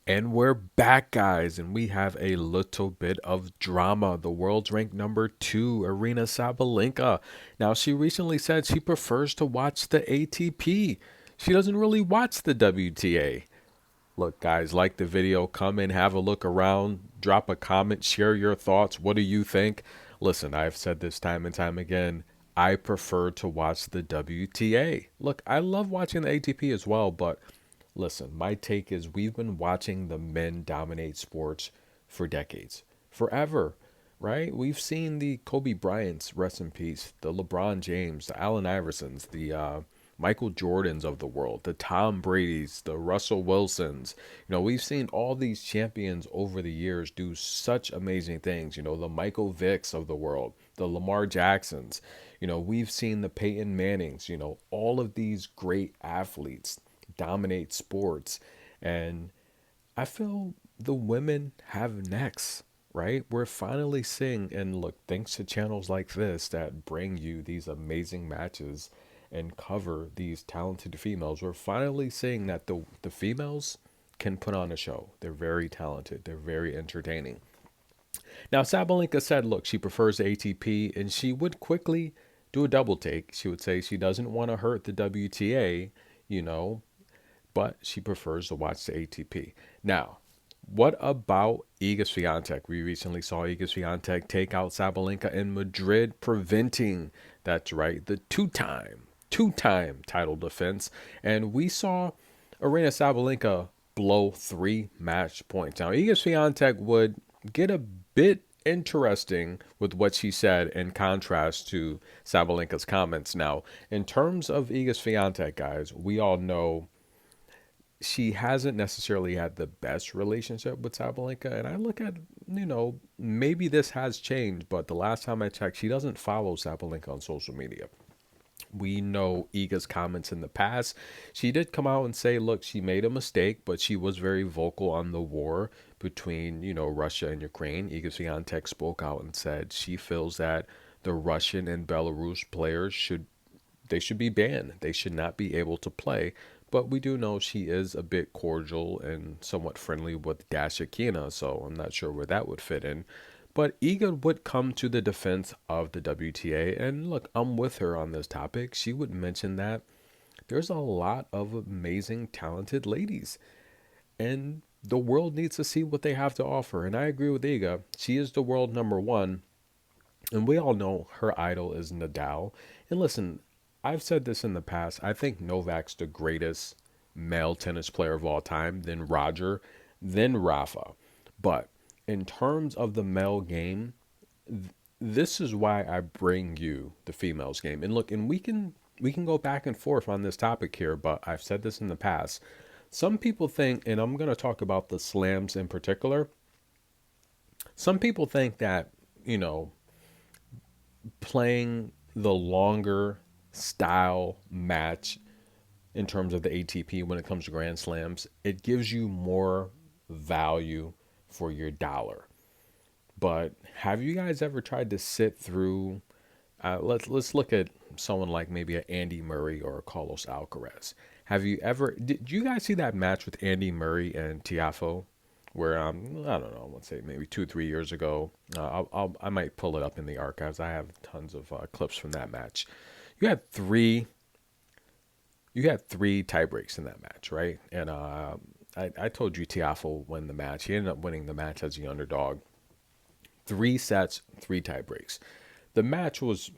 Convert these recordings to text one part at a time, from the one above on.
And we're back, guys, and we have a little bit of drama. The world's ranked number two, Aryna Sabalenka. Now, she recently said she prefers to watch the ATP. She doesn't really watch the WTA. Look, guys, like the video, come and have a look around, drop a comment, share your thoughts. What do you think? Listen, I've said this time and time again. I prefer to watch the WTA. Look, I love watching the ATP as well, but listen, my take is we've been watching the men dominate sports for decades, forever, right? We've seen the Kobe Bryants, rest in peace, the LeBron James, the Allen Iversons, the Michael Jordans of the world, the Tom Brady's, the Russell Wilsons. We've seen all these champions over the years do such amazing things. The Michael Vicks of the world, the Lamar Jacksons. We've seen the Peyton Mannings, all of these great athletes dominate sports. And I feel the women have next, right? We're finally seeing, and look, thanks to channels like this that bring you these amazing matches and cover these talented females, we're finally seeing that the females can put on a show. They're very talented, they're very entertaining. Now, Sabalenka said, look, she prefers the ATP and she would quickly do a double take. She would say she doesn't want to hurt the WTA, you know, but she prefers to watch the ATP. Now, what about Iga Swiatek? We recently saw Iga Swiatek take out Sabalenka in Madrid, preventing, that's right, the two-time title defense. And we saw Aryna Sabalenka blow 3 match points. Now, Iga Swiatek would get a bit interesting with what she said in contrast to Sabalenka's comments. Now, in terms of Iga Swiatek, guys, we all know she hasn't necessarily had the best relationship with Sabalenka. And I look at, maybe this has changed, but the last time I checked, she doesn't follow Sabalenka on social media. We know Iga's comments in the past. She did come out and say, look, she made a mistake, but she was very vocal on the war between, Russia and Ukraine. Iga Swiatek spoke out and said she feels that the Russian and Belarus players should be banned. They should not be able to play. But we do know she is a bit cordial and somewhat friendly with Dasha Kina, so I'm not sure where that would fit in. But Iga would come to the defense of the WTA, and look, I'm with her on this topic. She would mention that there's a lot of amazing, talented ladies, and the world needs to see what they have to offer. And I agree with Iga. She is the world number one, and we all know her idol is Nadal. And listen, I've said this in the past. I think Novak's the greatest male tennis player of all time, then Roger, then Rafa. But in terms of the male game, this is why I bring you the females game. And look, and we can go back and forth on this topic here, but I've said this in the past. Some people think, and I'm going to talk about the slams in particular. Some people think that, you know, playing the longer style match in terms of the ATP when it comes to Grand Slams, it gives you more value for your dollar. But have you guys ever tried to sit through? Let's look at someone like maybe an Andy Murray or a Carlos Alcaraz. Have you ever? Did you guys see that match with Andy Murray and Tiafo? Where I don't know, let's say maybe 2 3 years ago. I might pull it up in the archives. I have tons of clips from that match. You had three you had three tie breaks in that match, right? And I told you Tiafo won the match. He ended up winning the match as the underdog. 3 sets, three tie breaks. The match was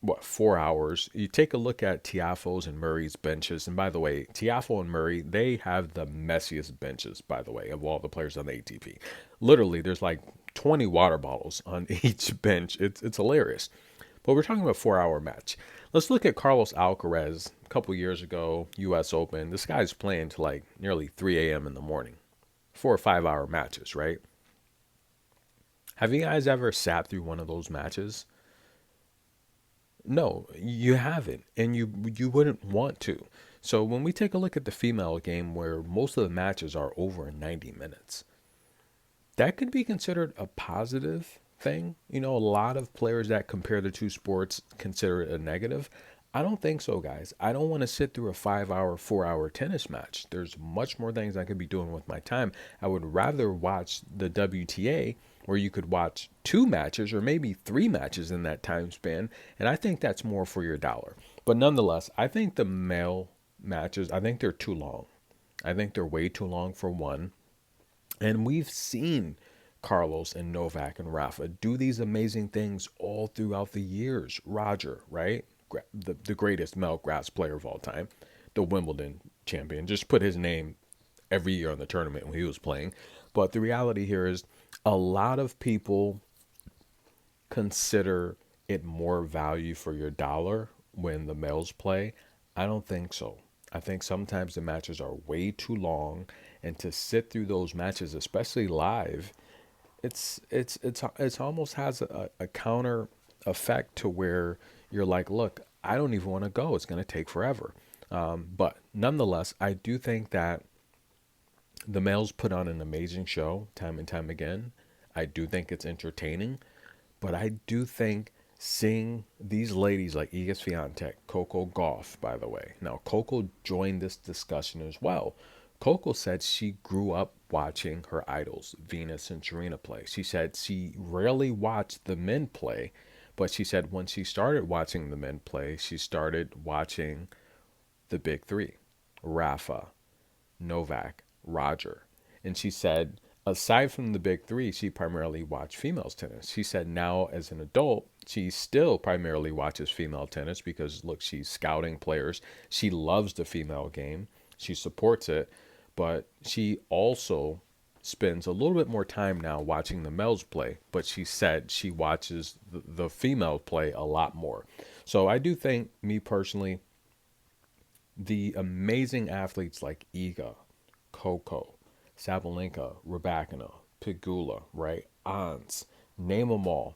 what, 4 hours. You take a look at Tiafoe's and Murray's benches, and by the way, Tiafo and Murray, they have the messiest benches, by the way, of all the players on the ATP. Literally, there's like 20 water bottles on each bench. It's hilarious. But we're talking about a 4 hour match. Let's look at Carlos Alcaraz a couple years ago, U.S. Open. This guy's playing to like nearly 3 a.m. in the morning, 4 or 5 hour matches, right? Have you guys ever sat through one of those matches? No, you haven't, and you wouldn't want to. So when we take a look at the female game, where most of the matches are over 90 minutes, that could be considered a positive thing. A lot of players that compare the two sports consider it a negative. I don't think so, guys. I don't want to sit through a 5 hour, 4 hour tennis match. There's much more things I could be doing with my time. I would rather watch the WTA where you could watch two matches or maybe three matches in that time span. And I think that's more for your dollar. But nonetheless, I think the male matches, I think they're too long. I think they're way too long for one. And we've seen Carlos and Novak and Rafa do these amazing things all throughout the years. Roger, right? The greatest male grass player of all time, the Wimbledon champion, just put his name every year on the tournament when he was playing. But the reality here is a lot of people consider it more value for your dollar when the males play. I don't think so. I think sometimes the matches are way too long, and to sit through those matches, especially live, it's almost has a counter effect to where you're like, look, I don't even want to go. It's going to take forever. But nonetheless, I do think that the males put on an amazing show time and time again. I do think it's entertaining, but I do think seeing these ladies like Iga Swiatek, Coco Gauff, by the way. Now, Coco joined this discussion as well. Coco said she grew up watching her idols, Venus and Serena, play. She said she rarely watched the men play, but she said when she started watching the men play, she started watching the big three, Rafa, Novak, Roger. And she said, aside from the big three, she primarily watched females tennis. She said now as an adult, she still primarily watches female tennis because, look, she's scouting players. She loves the female game. She supports it. But she also spends a little bit more time now watching the males play. But she said she watches the female play a lot more. So I do think, me personally, the amazing athletes like Iga, Coco, Sabalenka, Rybakina, Pegula, right? Ons, name them all.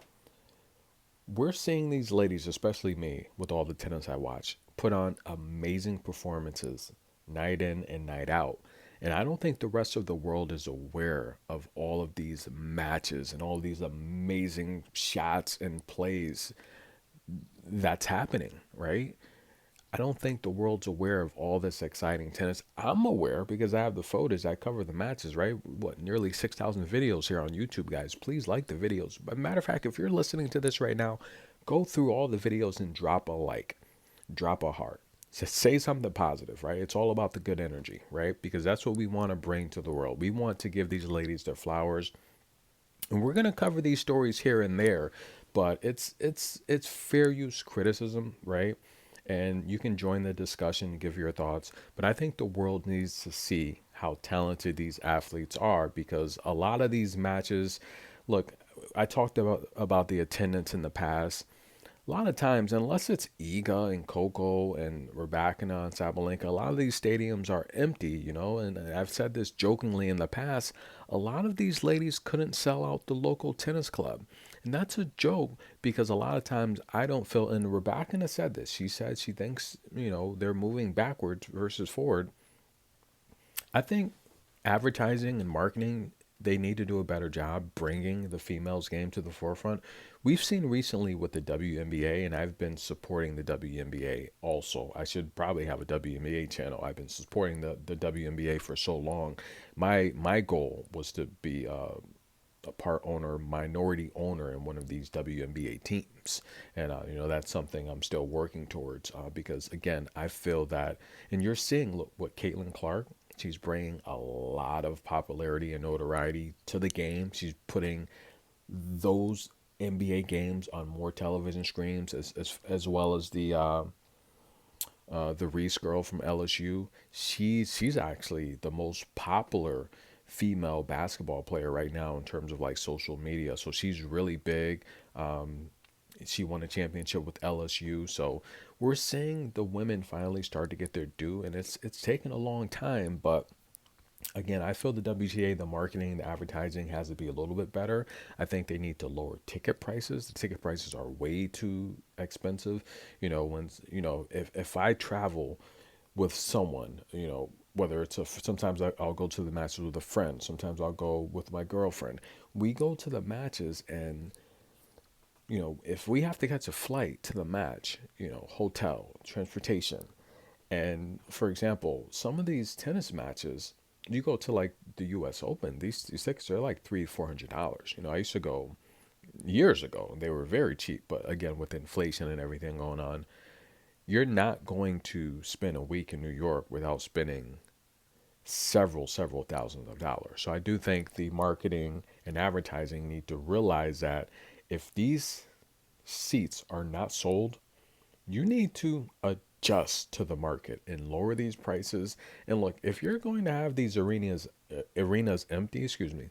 We're seeing these ladies, especially me, with all the tennis I watch, put on amazing performances night in and night out. And I don't think the rest of the world is aware of all of these matches and all these amazing shots and plays that's happening, right? I don't think the world's aware of all this exciting tennis. I'm aware because I have the photos. I cover the matches, right? What, nearly 6,000 videos here on YouTube, guys. Please like the videos. But matter of fact, if you're listening to this right now, go through all the videos and drop a like, drop a heart. Say something positive, right? It's all about the good energy, right? Because that's what we want to bring to the world. We want to give these ladies their flowers. And we're going to cover these stories here and there, but it's fair use criticism, right? And you can join the discussion, give your thoughts. But I think the world needs to see how talented these athletes are because a lot of these matches, look, I talked about the attendance in the past. A lot of times, unless it's Iga and Coco and Rybakina and Sabalenka, a lot of these stadiums are empty, you know. And I've said this jokingly in the past. A lot of these ladies couldn't sell out the local tennis club, and that's a joke because a lot of times I don't feel. And Rybakina said this. She said she thinks they're moving backwards versus forward. I think advertising and marketing, they need to do a better job bringing the females game to the forefront. We've seen recently with the WNBA, and I've been supporting the WNBA also. I should probably have a WNBA channel. I've been supporting the WNBA for so long. My goal was to be a part owner, minority owner in one of these WNBA teams. And, that's something I'm still working towards because, again, I feel that, and you're seeing, look, what Caitlin Clark, she's bringing a lot of popularity and notoriety to the game. She's putting those NBA games on more television screens as well as the Reese girl from LSU. She's actually the most popular female basketball player right now in terms of like social media. So she's really big. She won a championship with LSU. So we're seeing the women finally start to get their due, and it's taken a long time, but again, I feel the WTA, the marketing, the advertising has to be a little bit better. I think they need to lower ticket prices. The ticket prices are way too expensive. If I travel with someone, whether it's sometimes I'll go to the matches with a friend, sometimes I'll go with my girlfriend. We go to the matches and if we have to catch a flight to the match, hotel, transportation, and for example, some of these tennis matches, you go to like the U.S. Open, these tickets are like $300-400. I used to go years ago, and they were very cheap. But again, with inflation and everything going on, you're not going to spend a week in New York without spending several thousands of dollars. So I do think the marketing and advertising need to realize that if these seats are not sold, you need to adjust to the market and lower these prices. And look, if you're going to have these arenas empty, excuse me,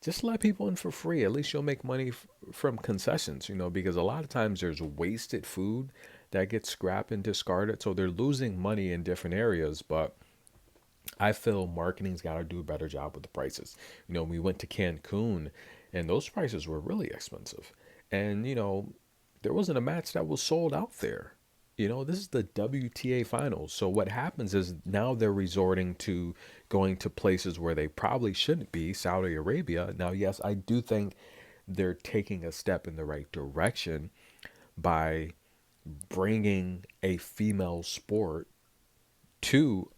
just let people in for free. At least you'll make money from concessions, because a lot of times there's wasted food that gets scrapped and discarded. So they're losing money in different areas, but I feel marketing's got to do a better job with the prices. We went to Cancun and those prices were really expensive. And, there wasn't a match that was sold out there. This is the WTA finals. So what happens is now they're resorting to going to places where they probably shouldn't be, Saudi Arabia. Now, yes, I do think they're taking a step in the right direction by bringing a female sport to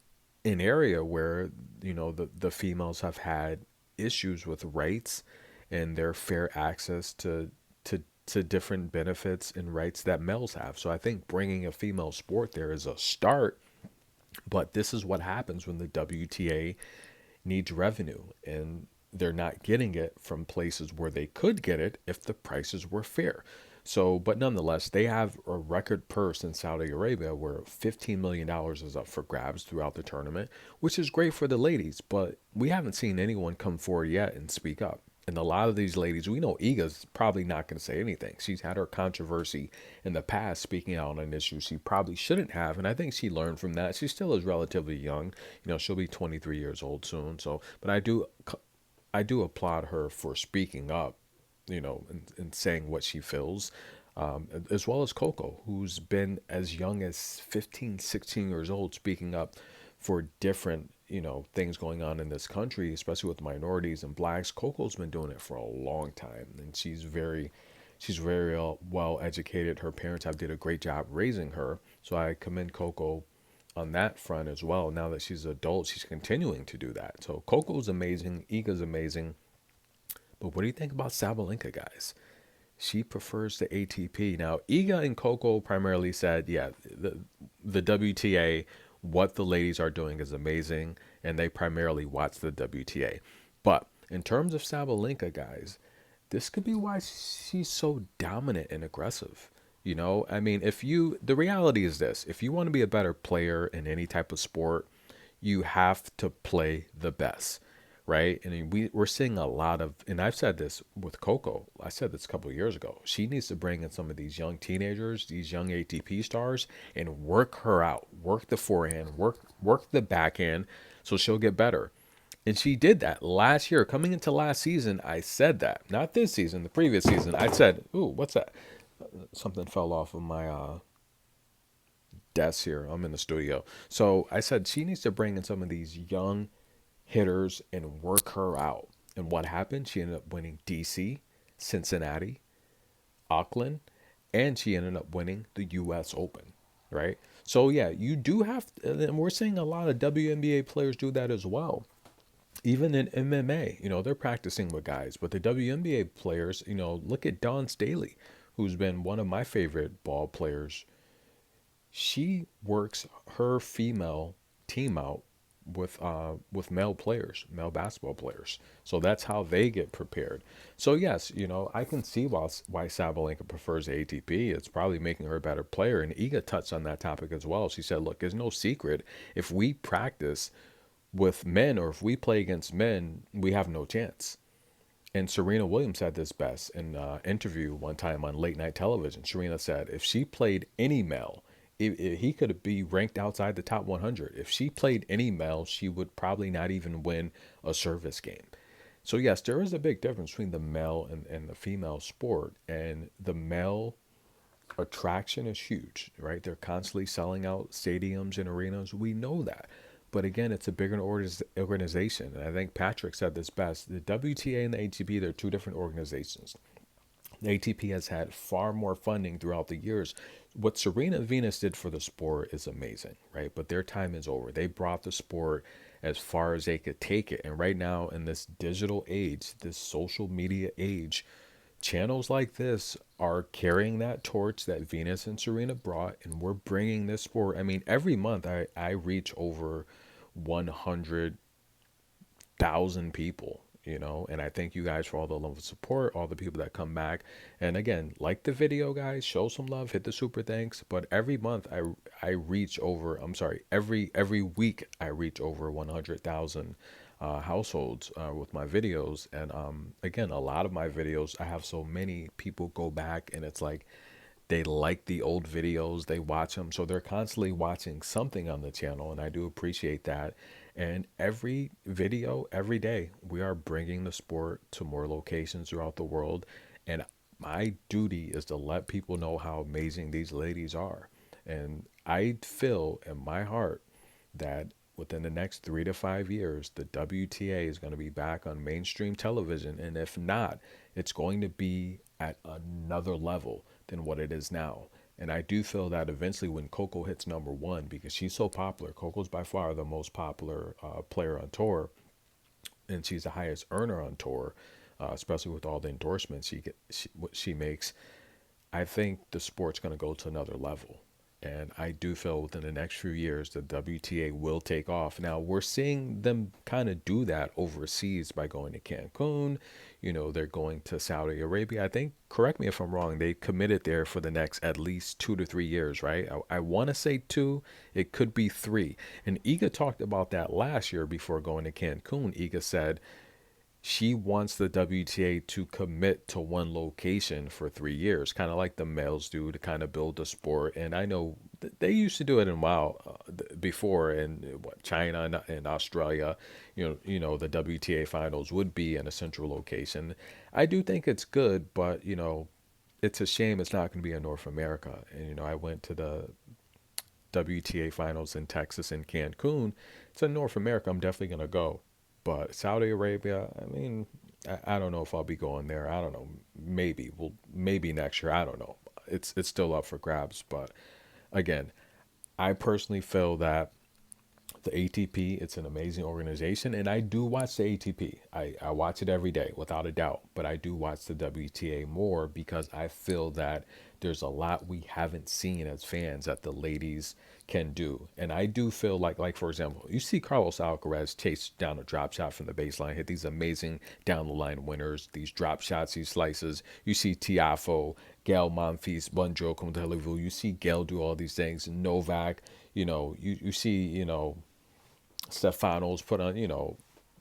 an area where the females have had issues with rights and their fair access to different benefits and rights that males have. So I think bringing a female sport there is a start, but this is what happens when the WTA needs revenue and they're not getting it from places where they could get it if the prices were fair. So, but nonetheless, they have a record purse in Saudi Arabia where $15 million is up for grabs throughout the tournament, which is great for the ladies, but we haven't seen anyone come forward yet and speak up. And a lot of these ladies, we know Iga's probably not going to say anything. She's had her controversy in the past speaking out on an issue she probably shouldn't have. And I think she learned from that. She still is relatively young. She'll be 23 years old soon. So, but I do applaud her for speaking up, and saying what she feels, as well as Coco, who's been as young as 15, 16 years old, speaking up for different, things going on in this country, especially with minorities and blacks. Coco's been doing it for a long time, and she's very well educated. Her parents have did a great job raising her, so I commend Coco on that front as well. Now that she's an adult, she's continuing to do that. So Coco's amazing, Iga's amazing. But what do you think about Sabalenka, guys? She prefers the ATP. Now, Iga and Coco primarily said, yeah, the WTA, what the ladies are doing is amazing, and they primarily watch the WTA. But in terms of Sabalenka, guys, this could be why she's so dominant and aggressive. I mean, the reality is this: if you want to be a better player in any type of sport, you have to play the best, right? And we're seeing a lot of, and I've said this with Coco. I said this a couple of years ago. She needs to bring in some of these young teenagers, these young ATP stars, and work her out, work the forehand, work the backhand, so she'll get better. And she did that last year. Coming into last season, I said that. Not this season, the previous season. I said, ooh, what's that? Something fell off of my desk here. I'm in the studio. So I said she needs to bring in some of these young hitters and work her out. And what happened? She ended up winning DC, Cincinnati, Auckland, and she ended up winning the U.S. Open, right? So yeah, you do have, and we're seeing a lot of WNBA players do that as well. Even in MMA, they're practicing with guys, but the WNBA players, look at Dawn Staley, who's been one of my favorite ball players. She works her female team out with male players, male basketball players. So that's how they get prepared. So yes, I can see why Sabalenka prefers the ATP. It's probably making her a better player. And Iga touched on that topic as well. She said, "Look, there's no secret. If we practice with men or if we play against men, we have no chance." And Serena Williams said this best in an interview one time on late night television. Serena said, if she played any male, if he could be ranked outside the top 100. If she played any male, she would probably not even win a service game. So yes, there is a big difference between the male and the female sport. And the male attraction is huge, right? They're constantly selling out stadiums and arenas. We know that. But again, it's a bigger organization. And I think Patrick said this best. The WTA and the ATP, they're two different organizations. The ATP has had far more funding throughout the years. What Serena and Venus did for the sport is amazing, right? But their time is over. They brought the sport as far as they could take it. And right now, in this digital age, this social media age, channels like this are carrying that torch that Venus and Serena brought, and we're bringing this sport. I mean, every month I reach over 100,000 people, and I thank you guys for all the love and support, all the people that come back. And again, like the video, guys, show some love, hit the super thanks. But every month I reach over, I'm sorry, every week I reach over 100,000 households with my videos. And again, a lot of my videos, I have so many people go back, and it's like they like the old videos, they watch them, so they're constantly watching something on the channel, and I do appreciate that. And every video, every day, we are bringing the sport to more locations throughout the world, and my duty is to let people know how amazing these ladies are. And I feel in my heart that within the next 3 to 5 years, the WTA is going to be back on mainstream television. And if not, it's going to be at another level than what it is now. And I do feel that eventually when Coco hits number one, because she's so popular, Coco's by far the most popular player on tour, and she's the highest earner on tour, especially with all the endorsements what she makes. I think the sport's going to go to another level. And I do feel within the next few years, the WTA will take off. Now, we're seeing them kind of do that overseas by going to Cancun. They're going to Saudi Arabia. I think, correct me if I'm wrong, they committed there for the next at least 2 to 3 years, right? I want to say two. It could be three. And Iga talked about that last year before going to Cancun. Iga said, she wants the WTA to commit to one location for 3 years, kind of like the males do to kind of build the sport. And I know they used to do it in before in China and Australia. The WTA finals would be in a central location. I do think it's good, but it's a shame it's not going to be in North America. And I went to the WTA finals in Texas and Cancun. It's in North America. I'm definitely going to go. But Saudi Arabia, I mean, I don't know if I'll be going there. I don't know. Maybe next year. I don't know. It's still up for grabs. But again, I personally feel that the ATP, it's an amazing organization, and I do watch the ATP. I watch it every day, without a doubt, but I do watch the WTA more because I feel that there's a lot we haven't seen as fans that the ladies can do. And I do feel like for example, you see Carlos Alcaraz chase down a drop shot from the baseline, hit these amazing down the line winners, these drop shots, these slices. You see Tiafo, Gael Monfils, Bunjo Contelevu. You see Gael do all these things. Novak, you see, Stefanos put on,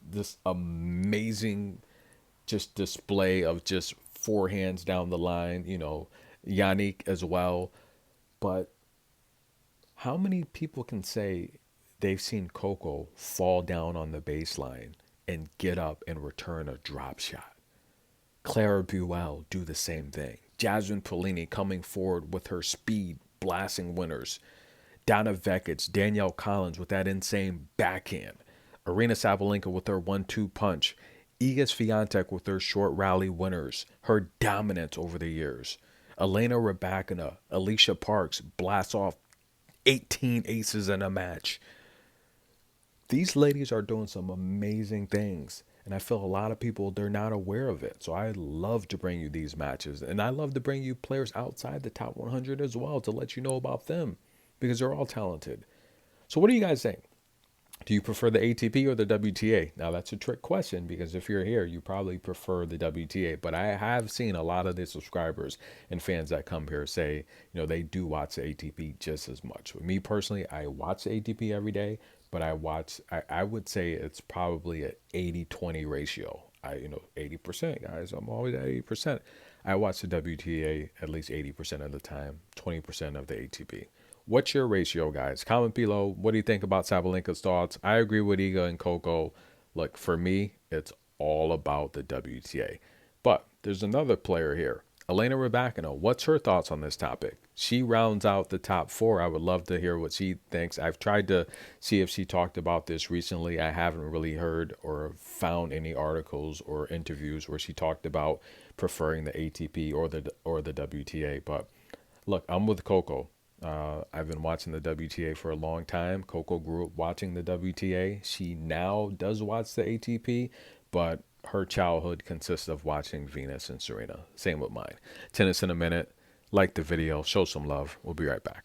this amazing just display of just forehands down the line, Yannick as well. But how many people can say they've seen Coco fall down on the baseline and get up and return a drop shot? Clara Buell do the same thing. Jasmine Polini coming forward with her speed, blasting winners. Donna Vekic, Danielle Collins with that insane backhand. Aryna Sabalenka with her 1-2 punch. Iga Swiatek with her short rally winners. Her dominance over the years. Elena Rybakina, Alicia Parks blasts off 18 aces in a match. These ladies are doing some amazing things. And I feel a lot of people, they're not aware of it. So I love to bring you these matches. And I love to bring you players outside the top 100 as well to let you know about them, because they're all talented. So what do you guys think? Do you prefer the ATP or the WTA? Now, that's a trick question, because if you're here, you probably prefer the WTA. But I have seen a lot of the subscribers and fans that come here say, they do watch the ATP just as much. With me personally, I watch the ATP every day, but I would say it's probably an 80-20 ratio. 80%, guys. I'm always at 80%. I watch the WTA at least 80% of the time, 20% of the ATP. What's your ratio, guys? Comment below. What do you think about Sabalenka's thoughts? I agree with Iga and Coco. Look, for me, it's all about the WTA. But there's another player here. Elena Rybakina, what's her thoughts on this topic? She rounds out the top four. I would love to hear what she thinks. I've tried to see if she talked about this recently. I haven't really heard or found any articles or interviews where she talked about preferring the ATP or the WTA. But look, I'm with Coco. I've been watching the WTA for a long time. Coco grew up watching the WTA. She now does watch the ATP, but her childhood consists of watching Venus and Serena. Same with mine. Tennis in a minute. Like the video. Show some love. We'll be right back.